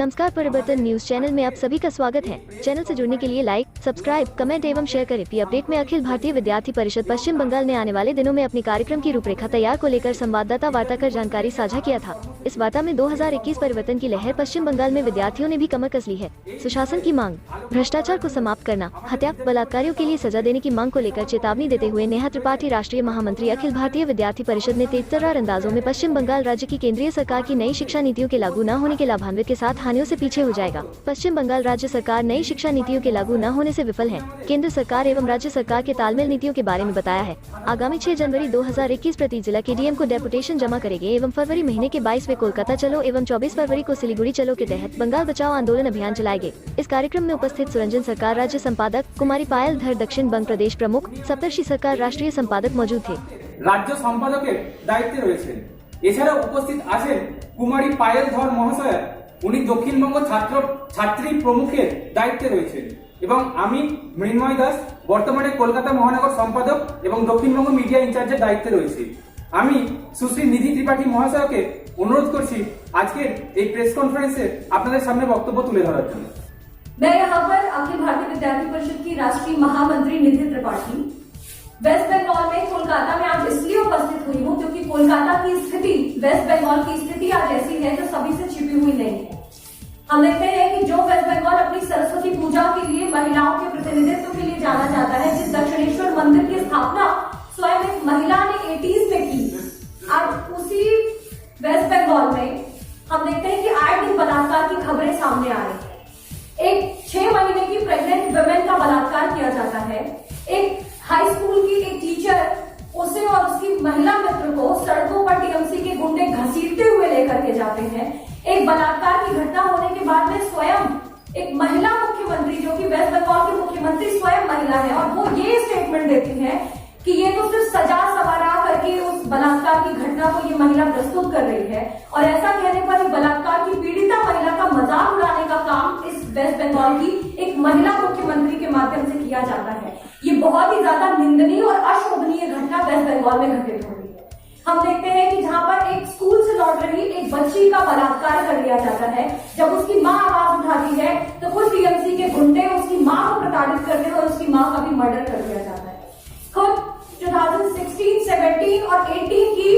नमस्कार, परिवर्तन news channel में आप सभी का स्वागत है। चैनल से जुड़ने के लिए लाइक, सब्सक्राइब, कमेंट एवं शेयर करें। पी अपडेट में अखिल भारतीय विद्यार्थी परिषद पश्चिम बंगाल ने आने वाले दिनों में अपने कार्यक्रम की रूपरेखा तैयार को लेकर संवाददाता वार्ता कर जानकारी साझा किया था। इस वार्ता में 2021 परिवर्तन की लहर पश्चिम बंगाल में विद्यार्थियों ने भी कमर कस ली है। सुशासन की मांग, भ्रष्टाचार को समाप्त करना, हत्या, बलात्कारियों के लिए सजा देने की मांग को लेकर चेतावनी देते हुए नेहा त्रिपाठी, राष्ट्रीय महामंत्री अखिल भारतीय विद्यार्थी परिषद ने तेजतर्रार अंदाजों में पश्चिम बंगाल राज्य की केंद्रीय सरकार की नई शिक्षा नीतियों के लागू न होने के लाभान्वित के साथ हानियों से पीछे हो जाएगा। पश्चिम बंगाल राज्य सरकार नई शिक्षा नीतियों के लागू न होने से विफल है। केंद्र सरकार एवं राज्य सरकार के तालमेल नीतियों के बारे में बताया है। आगामी 6 जनवरी 2021 प्रति जिला KDM को डेपुटेशन जमा करेंगे एवं फरवरी महीने के 22वें कोलकाता चलो एवं 24 फरवरी को सिलीगुड़ी चलो के तहत बंगाल बचाओ आंदोलन अभियान चलाएंगे। इस कार्यक्रम में उपस्थित सुरंजन सरकार राज्य संपादक, कुमारी पायल धर दक्षिण बंग प्रदेश प्रमुख, सप्तर्षि सरकार राष्ट्रीय संपादक मौजूद थे। राज्य संपादकेर दायित्वे रयेछेन। এছাড়া উপস্থিত আছেন কুমারী পায়েল ধর মহাশয়া, উনি দক্ষিণবঙ্গ ছাত্রী প্রমুখের দায়িত্বে রয়েছেন, এবং আমি মৃন্ময় দাস বর্তমানে কলকাতা মহানগর সম্পাদক এবং দক্ষিণবঙ্গ মিডিয়া ইনচার্জের দায়িত্বে রয়েছি। আমি সুশ্রী নিধি ত্রিপাঠী মহাশয়কে অনুরোধ করছি আজকের এই প্রেস কনফারেন্সে আপনাদের সামনে বক্তব্য তুলে ধরার জন্য। मैं यहाँ पर अखिल भारतीय विद्यार्थी परिषद की राष्ट्रीय महामंत्री निधि त्रिपाठी वेस्ट बंगाल में कोलकाता में आज इसलिए उपस्थित हुई हूँ क्योंकि कोलकाता की स्थिति, वेस्ट बंगाल की स्थिति आज ऐसी है जो सभी से छिपी हुई नहीं है। हम देखते हैं कि जो वेस्ट बंगाल अपनी सरस्वती पूजा के लिए महिलाओं के प्रतिनिधित्व के लिए जाना जाता है, जिस दक्षिणेश्वर मंदिर की स्थापना स्वयं एक महिला ने 80s में की, आज उसी वेस्ट बंगाल में हम देखते हैं कि आए दिन बलात्कार की खबरें सामने आ रही है। एक 6 महीने की प्रेग्नेंट वुमेन का बलात्कार किया जाता है। एक हाई स्कूल की एक टीचर उसे और उसकी महिला मित्र को सड़कों पर TMC के गुंडे घसीटते हुए लेकर के जाते हैं। एक बलात्कार की घटना होने के बाद में स्वयं एक महिला मुख्यमंत्री, जो कि वेस्ट बंगाल की मुख्यमंत्री स्वयं महिला है, और वो ये स्टेटमेंट देती है कि ये तो सिर्फ सजा सवारा करके उस बलात्कार की घटना को ये महिला प्रस्तुत कर रही है, और ऐसा कहने पर बलात्कार की पीड़िता महिला का मजाक उड़ाने का काम इस वेस्ट बंगाल की एक महिला मुख्यमंत्री के माध्यम से किया जाता है। ये बहुत ही ज्यादा निंदनीय और अशोभनीय घटना वेस्ट बंगाल में घटित हो रही है। हम देखते हैं कि जहां पर एक स्कूल से लौट रही एक बच्ची का बलात्कार कर लिया जाता है, जब उसकी मां आवाज उठाती है तो कुछ TMC के गुंडे उसकी मां को प्रताड़ित करते हैं और उसकी मां का भी मर्डर कर दिया जाता है। खुद 2016, 17 और 18 की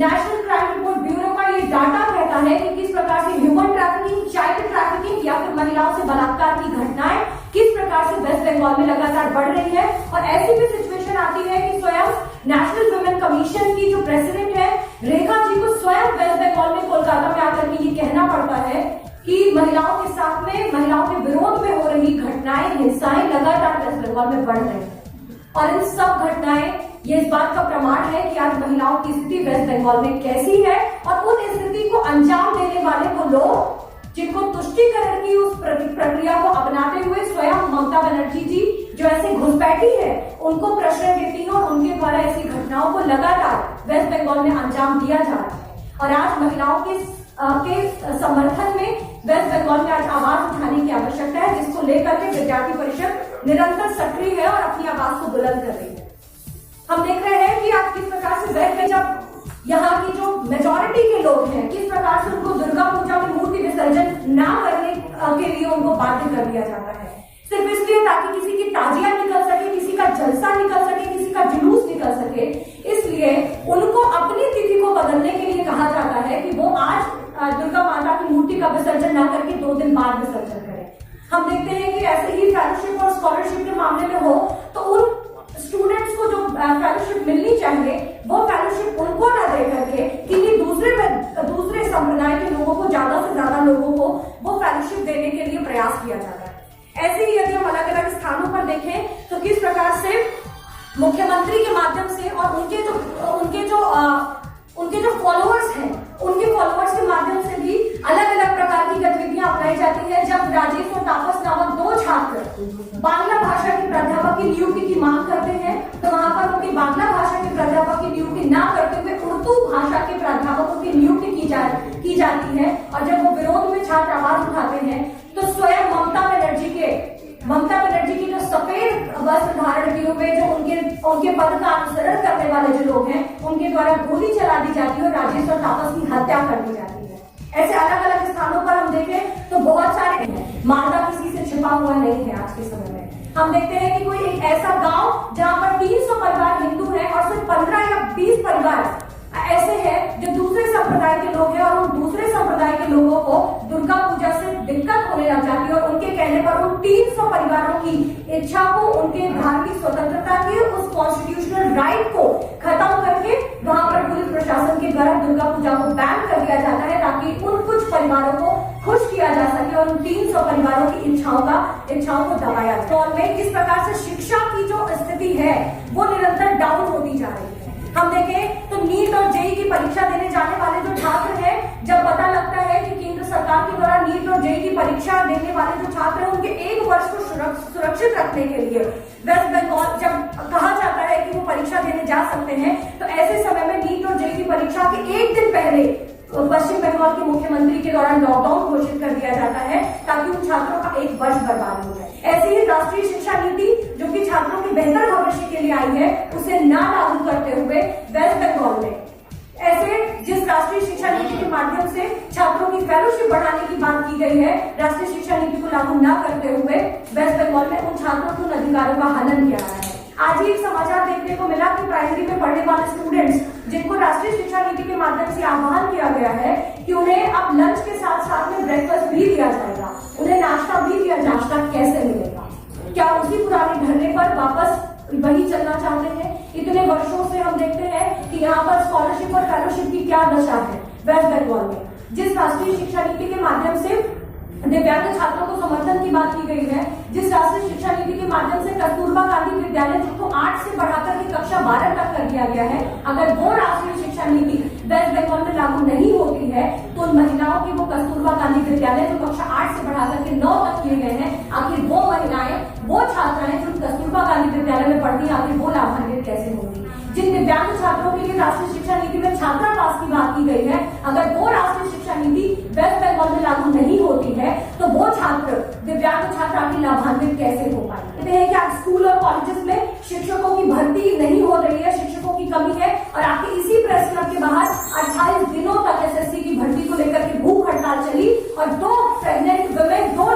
नेशनल क्राइम रिपोर्ट ब्यूरो का ये डाटा कहता है कि किस प्रकार से ह्यूमन ट्रैफिकिंग, चाइल्ड ट्रैफिकिंग या फिर महिलाओं से बलात्कार की घटनाएं किस प्रकार से वेस्ट बंगाल में लगातार बढ़ रही है। और ऐसी भी सिचुएशन आती है कि स्वयं नेशनल वुमेन कमीशन की जो प्रेसिडेंट है रेखा जी को स्वयं वेस्ट बंगाल में कोलकाता में आकर के ये कहना पड़ता है कि महिलाओं के साथ में, महिलाओं के विरोध में हो रही घटनाएं, हिंसाएं लगातार वेस्ट बंगाल में बढ़ रही है। और इन सब घटनाएं ये इस बात का प्रमाण है कि आज महिलाओं की स्थिति वेस्ट बंगाल में कैसी है, और उन स्थिति को अंजाम देने वाले वो लोग जिनको तुष्टीकरण की उस प्रक्रिया को अपनाते हुए स्वयं ममता बनर्जी जी जो ऐसे घुसपैठी है उनको प्रश्रय देती है, और उनके द्वारा ऐसी घटनाओं को लगातार वेस्ट बंगाल में अंजाम दिया जा रहा है। और आज महिलाओं के समर्थन में वेस्ट बंगाल में आज आवाज उठाने की आवश्यकता है, जिसको लेकर के विद्यार्थी परिषद निरंतर सक्रिय है और अपनी आवाज को बुलंद कर रही है। हम देख रहे हैं कि आज किस प्रकार से वेस्ट में जब यहाँ की जो मेजॉरिटी के लोग हैं, किस प्रकार से उनको दुर्गा पूजा में मूर्ति विसर्जन न करने के लिए उनको बाध्य कर दिया जाता है, सिर्फ इसलिए ताकि किसी की ताजिया निकल सके, किसी का जलसा निकल सके, किसी का जुलूस निकल सके। इसलिए उनको अपनी तिथि को बदलने के लिए कहा जाता है कि वो आज दुर्गा माता की मूर्ति का विसर्जन न करके 2 दिन बाद विसर्जन करें। हम देखते हैं कि ऐसे ही फेलोशिप और स्कॉलरशिप के मामले में हो तो उन स्टूडेंट्स को जो फेलोशिप मिलनी चाहिए वो फेलोशिप उनको ना दे करके किसी दूसरे संप्रदाय के लोगों को, ज्यादा से ज्यादा लोगों को वो फेलोशिप देने के लिए प्रयास किया जाता है। ऐसे ही यदि हम अलग अलग स्थानों पर देखें तो किस प्रकार से मुख्यमंत्री के माध्यम से और उनके जो फॉलोअर्स हैं, उनके फॉलोअर्स के माध्यम से भी अलग अलग प्रकार की गतिविधियां अपनाई जाती है। जब राजेश और तापस नामक 2 छात्र बांग्ला भाषा के प्राध्यापक की नियुक्ति की मांग करते हैं तो वहां पर उनकी बांग्ला भाषा के प्राध्यापक की नियुक्ति न करते हुए उर्दू भाषा के प्राध्यापकों की नियुक्ति की जाती है। और जब वो विरोध में छात्र आवाज उठाते हैं तो स्वयं ममता बनर्जी की जो सफेद वस्त्र धारण किए हुए जो उनके पद का अनुसरण करने वाले जो लोग हैं उनके द्वारा गोली चला दी जाती है और राजेश और तापस की हत्या कर दी जाती है। ऐसे अलग अलग स्थानों पर हम देखें तो बहुत सारे हैं। मालदा किसी से छिपा हुआ नहीं है। आज के समय में हम देखते हैं कि कोई एक ऐसा गांव जहां पर 300 परिवार हिंदू हैं और सिर्फ 15 या 20 परिवार ऐसे हैं जो दूसरे संप्रदाय के लोग हैं, और उन दूसरे संप्रदाय के लोगों को दुर्गा पूजा से दिक्कत होने लग जाती है और उनके कहने पर उन 300 परिवारों की इच्छा को, उनके धार्मिक स्वतंत्रता की, उस कॉन्स्टिट्यूशनल राइट को खत्म करके वहां पर पुलिस प्रशासन के द्वारा दुर्गा पूजा को बैन कर दिया जाता है, ताकि उन कुछ परिवारों को खुश किया जा सके और उन 300 परिवारों की इच्छाओं को दबाया जाए। तो में किस प्रकार से शिक्षा की जो स्थिति है वो निरंतर डाउन होती जा रही है। हम देखें तो नीट और जेईई की परीक्षा देने जाने वाले जो छात्र हैं, जब पता लगता है कि केंद्र सरकार के द्वारा नीट और जेईई की परीक्षा देने वाले जो छात्र हैं उनके एक वर्ष को सुरक्षित रखने के लिए वेस्ट बंगाल जब कहा जाता है कि वो परीक्षा देने जा सकते हैं, तो ऐसे समय में नीट और जेईई की परीक्षा के एक दिन पहले पश्चिम बंगाल के मुख्यमंत्री के द्वारा लॉकडाउन घोषित कर दिया जाता है, ताकि उन छात्रों का एक वर्ष बर्बाद हो जाए। ऐसी ही राष्ट्रीय शिक्षा नीति जो कि छात्रों के बेहतर भविष्य के लिए आई है, उसे ना लागू करते हुए वेस्ट बंगाल में ऐसे जिस राष्ट्रीय शिक्षा नीति के माध्यम से छात्रों की फेलोशिप बढ़ाने की बात की गई है, राष्ट्रीय शिक्षा नीति को लागू न करते हुए वेस्ट बंगाल में उन छात्रों के अधिकारों का हनन किया गया है। आज ही एक समाचार देखने को मिला कि प्राइमरी में पढ़ने वाले स्टूडेंट्स जिनको राष्ट्रीय शिक्षा नीति के माध्यम से आह्वान किया गया है कि उन्हें अब लंच के साथ साथ में ब्रेकफास्ट भी दिया जाएगा, उन्हें नाश्ता भी दिया, नाश्ता कैसे मिलेगा? क्या उसी पुराने ढर्रे पर वापस वही चलना चाहते हैं? इतने वर्षों से हम देखते हैं कि यहाँ पर स्कॉलरशिप और फेलोशिप की क्या दशा है वेस्ट बंगाल में। जिस राष्ट्रीय शिक्षा नीति के माध्यम से दिव्यांग छात्रों को समर्थन की बात की गई है, जिस राष्ट्रीय शिक्षा नीति के माध्यम से कस्तूरबा गांधी विद्यालय जिसको 8 से बढ़ाकर के कक्षा 12 तक कर दिया गया है, अगर वो राष्ट्रीय शिक्षा नीति वेस्ट बंगाल में लागू नहीं होती है तो उन महिलाओं की वो कस्तूरबा गांधी विद्यालय जो कक्षा 8 से बढ़ाकर के 9 तक किए गए हैं, आखिर वो महिलाएं, वो छात्राएं जो कस्तूरबा गांधी विद्यालय में पढ़ती है, आखिर वो लाभान्वित कैसे होंगी? जिन दिव्यांग छात्रों के लिए राष्ट्रीय शिक्षा नीति में छात्रावास की बात की गई है, अगर वो राष्ट्रीय शिक्षा नीति वेस्ट बंगाल में लागू नहीं होती है तो वो छात्र, दिव्यांग छात्र आखिर लाभान्वित कैसे हो पाएंगे? कहते हैं कि आज स्कूल और कॉलेजेस में शिक्षकों की भर्ती नहीं हो रही है, शिक्षकों की कमी है, और आखिर इसी प्रेस क्लब के बाहर 28 दिनों तक एसएससी की भर्ती को लेकर के भूख हड़ताल चली और 2 प्रेग्नेंट वुमेन, 2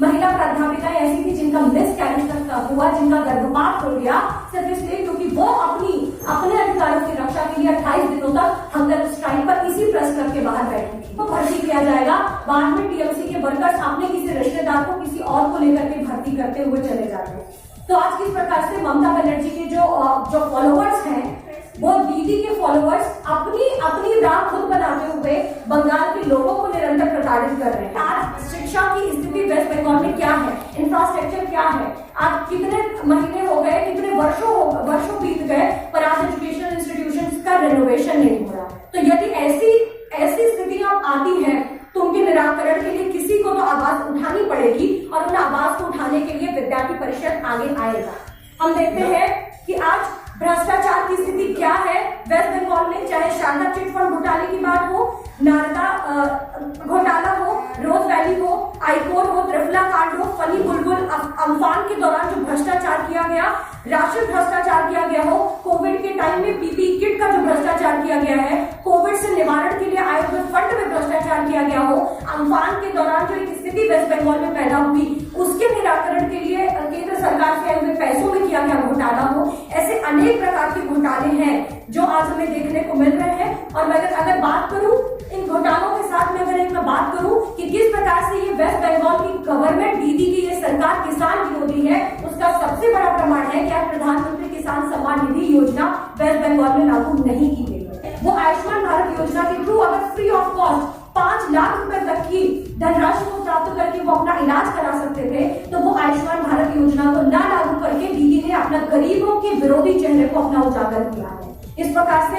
महिला प्राध्यापिकाएं ऐसी थी जिनका मिसकैरेज तक हुआ, जिनका गर्भपात हो गया, सिर्फ इसलिए क्योंकि वो अपने अधिकारों की रक्षा के लिए 28 दिनों तक हंगर स्ट्राइक पर इसी प्रेस क्लब के बाहर बैठी थी। वो भर्ती किया जाएगा, बाद में टीएमसी के वर्कर्स अपने किसी रिश्तेदार को किसी और को लेकर के भर्ती करते हुए चले जाते हैं। तो आज किस प्रकार से ममता बनर्जी के जो फॉलोअर्स हैं, वो दीदी के फॉलोअर्स अपनी राह खुद बनाते हुए बंगाल के लोगों को निरंतर प्रताड़ित कर रहे हैं। आज शिक्षा की स्थिति वेस्ट बंगाल में क्या है, इंफ्रास्ट्रक्चर क्या है, आज कितने महीने हो गए, कितने वर्षों बीत गए, पर आज एजुकेशनल इंस्टीट्यूशंस का रेनोवेशन नहीं हो रहा। तो यदि ऐसी स्थितियां आती है तो उनके निराकरण के लिए किसी को तो आवाज उठानी पड़ेगी, और उन आवाज को उठाने के लिए विद्यार्थी परिषद आगे आएगा। हम देखते हैं कि आज भ्रष्टाचार की स्थिति क्या है वेस्ट बंगाल में, चाहे शारदा चिटफंड घोटाले की बात हो, नारदा घोटाला हो, रोज वैली हो, आईकोर हो, त्रिफला कांड हो, फनी बुलबुल अम्फान के दौरान जो भ्रष्टाचार किया गया, राशि भ्रष्टाचार किया गया हो, कोविड के टाइम में पीपीई किट का जो भ्रष्टाचार किया गया है, कोविड से निवारण के लिए आए हुए फंड में भ्रष्टाचार किया गया हो, अम्फान के दौरान जो एक स्थिति वेस्ट बंगाल में पैदा हुई उसके निराकरण के लिए केंद्र सरकार से आए हुए पैसों में किया गया घोटाला हो, ऐसे अनेक प्रकार के घोटाले हैं जो आज हमें देखने को मिल रहे हैं। और मैं अगर बात करूं इन घोटालों के साथ में, अगर एक मैं बात करूं कि किस प्रकार से ये वेस्ट बंगाल की गवर्नमेंट, दीदी की ये सरकार किसान विरोधी है, उसका सबसे बड़ा प्रमाण है कि आज प्रधानमंत्री किसान सम्मान निधि योजना वेस्ट बंगाल में लागू नहीं की गई है। वो आयुष्मान भारत योजना के थ्रू अगर फ्री ऑफ कॉस्ट 5 लाख रुपए तक की धनराशि को प्राप्त करके वो अपना इलाज करा सकते थे, तो वो आयुष्मान भारत योजना को ना लागू करके दीदी ने अपना गरीबों के विरोधी चेहरे को अपना उजागर किया है। इस प्रकार से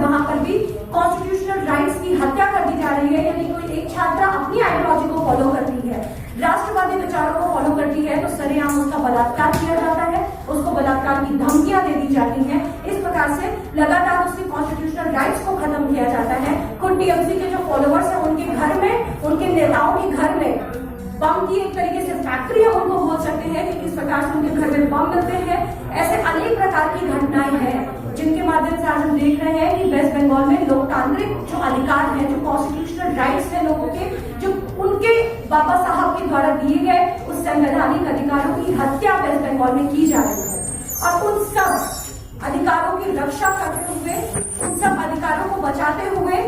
वहां पर भी कॉन्स्टिट्यूशनल राइट्स की हत्या कर दी जा रही है। यदि कोई एक छात्रा अपनी आइडियोलॉजी को फॉलो करती है, राष्ट्रवादी विचारों को फॉलो करती है, तो सरेआम उसका बलात्कार किया जाता है, उसको बलात्कार की धमकियां दे दी जाती हैं। इस प्रकार से लगातार उसकी कॉन्स्टिट्यूशनल राइट्स को खत्म किया जाता है। खुद टीएमसी के जो फॉलोअर्स हैं उनके घर में, उनके नेताओं के घर में बम की एक तरीके से फैक्ट्री हम उनको बोल सकते हैं कि किस प्रकार से उनके घर में बम मिलते हैं। ऐसे अनेक प्रकार की घटनाएं हैं जिनके माध्यम से आज हम देख रहे हैं कि वेस्ट बंगाल में लोकतांत्रिक जो अधिकार हैं, जो कॉन्स्टिट्यूशनल राइट्स हैं लोगों के, जो उनके बाबा साहब के द्वारा दिए गए उस संवैधानिक अधिकारों की हत्या वेस्ट बंगाल में की जा रही है। और उन सब अधिकारों की रक्षा करते हुए, उन सब अधिकारों को बचाते हुए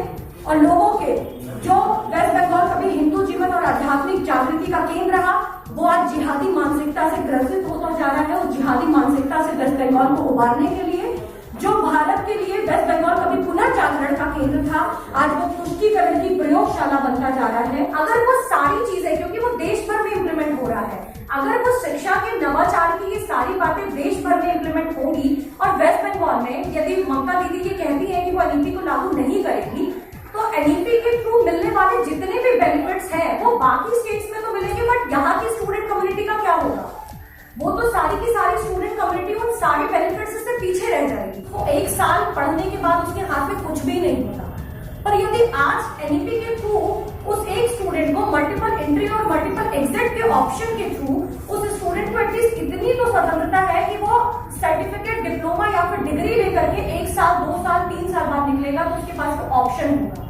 और लोगों के जो वेस्ट बंगाल कभी हिंदू जीवन और आध्यात्मिक जागृति का केंद्र रहा, वो आज जिहादी मानसिकता से ग्रसित होता जा रहा है। उस जिहादी मानसिकता से वेस्ट बंगाल को उबारने के लिए, जो भारत के लिए वेस्ट बंगाल कभी पुनर्जागरण का केंद्र था, आज वो तुष्टीकरण की प्रयोगशाला बनता जा रहा है। अगर वो सारी चीजें, क्योंकि वो देश भर में इम्प्लीमेंट हो रहा है, अगर वो शिक्षा के नवाचार की ये सारी बातें देश भर में इम्प्लीमेंट होगी और वेस्ट बंगाल में यदि ममता दीदी ये कहती है कि वो एनईपी को लागू नहीं करेगी, तो एनईपी के थ्रू मिलने वाले जितने भी बेनिफिट्स हैं वो बाकी स्टेट्स में तो मिलेंगे, बट यहाँ की स्टूडेंट कम्युनिटी का क्या होगा? वो तो सारी की सारी स्टूडेंट कम्युनिटी उन सारे बेनिफिट्स से पीछे रह जाएगी। वो एक साल पढ़ने के बाद उसके हाथ में कुछ भी नहीं होता। पर यदि आज एनईपी के थ्रू उस एक स्टूडेंट को मल्टीपल एंट्री और मल्टीपल एग्जिट के ऑप्शन के थ्रू उस स्टूडेंट को एटलीस्ट इतनी तो स्वतंत्रता है कि वो सर्टिफिकेट, डिप्लोमा या फिर डिग्री लेकर के 1 साल, 2 साल, 3 साल बाद निकलेगा तो उसके पास तो ऑप्शन होगा।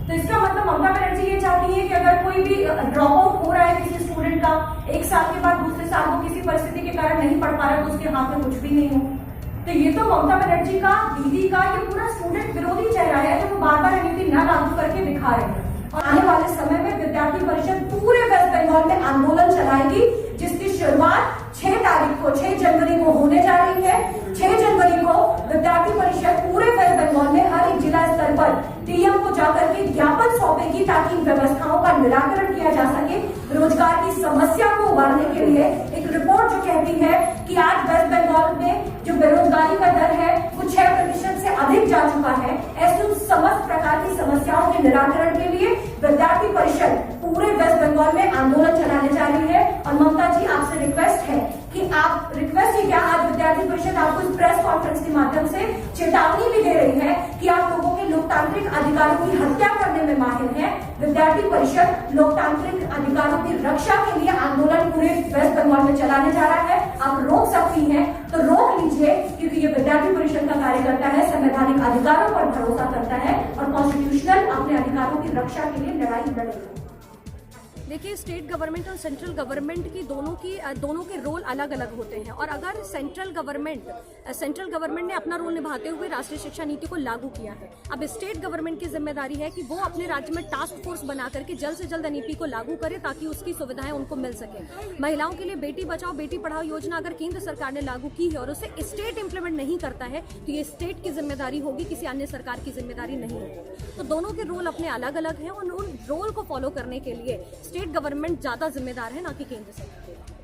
तो इसका मतलब ममता बनर्जी ये चाहती है कि अगर कोई भी ड्रॉप आउट हो रहा है किसी स्टूडेंट का, 1 साल के बाद दूसरे साल वो किसी परिस्थिति के कारण नहीं पढ़ पा रहा तो उसके हाथ में कुछ भी नहीं हो। तो ये तो ममता बनर्जी का, दीदी का ये पूरा स्टूडेंट विरोधी चेहरा है जो वो बार बार एनईपी न लागू करके दिखा रहे हैं। और आने वाले समय में विद्यार्थी परिषद पूरे वेस्ट बंगाल में आंदोलन चलाएगी, जिसकी शुरुआत 6 तारीख को, 6 जनवरी को होने जा रही है। 6 जनवरी को विद्यार्थी परिषद पूरे वेस्ट बंगाल में हर एक जिला स्तर पर डीएम को जाकर के ज्ञापन सौंपेगी ताकि व्यवस्थाओं का निराकरण किया जा सके। रोजगार की समस्या को उबारने के लिए एक रिपोर्ट जो कहती है कि आज वेस्ट बंगाल में जो बेरोजगारी का दर है वो 6% से अधिक जा चुका है। ऐसे समस्त प्रकार की समस्याओं के निराकरण के लिए विद्यार्थी परिषद पूरे वेस्ट बंगाल में आंदोलन चलाने जा रही है। और ममता जी, आपसे रिक्वेस्ट है कि आप, रिक्वेस्ट ही क्या, आज विद्यार्थी परिषद आपको इस प्रेस कॉन्फ्रेंस के माध्यम से चेतावनी भी दे रही है कि आप लोगों के लोकतांत्रिक अधिकारों की हत्या करने में माहिर है। विद्यार्थी परिषद लोकतांत्रिक अधिकारों की रक्षा के लिए आंदोलन पूरे वेस्ट बंगाल में चलाने जा रहा है। आप रोक सकती हैं तो रोक लीजिए, क्योंकि ये विद्यार्थी परिषद का कार्यकर्ता है, संवैधानिक अधिकारों पर भरोसा करता है और कॉन्स्टिट्यूशनल अपने अधिकारों की रक्षा के लिए लड़ाई लड़ेगा। देखिए, स्टेट गवर्नमेंट और सेंट्रल गवर्नमेंट की दोनों के रोल अलग अलग होते हैं। और अगर सेंट्रल गवर्नमेंट ने अपना रोल निभाते हुए राष्ट्रीय शिक्षा नीति को लागू किया है, अब स्टेट गवर्नमेंट की जिम्मेदारी है कि वो अपने राज्य में टास्क फोर्स बना करके जल्द से जल्द एनईपी को लागू करे ताकि उसकी सुविधाएं उनको मिल सके। महिलाओं के लिए बेटी बचाओ बेटी पढ़ाओ योजना अगर केंद्र सरकार ने लागू की है और उसे स्टेट इंप्लीमेंट नहीं करता है तो ये स्टेट की जिम्मेदारी होगी, किसी अन्य सरकार की जिम्मेदारी नहीं होगी। तो दोनों के रोल अपने अलग अलग हैं और उन रोल को फॉलो करने के लिए स्टेट गवर्नमेंट ज्यादा जिम्मेदार है, ना कि केंद्र सरकार।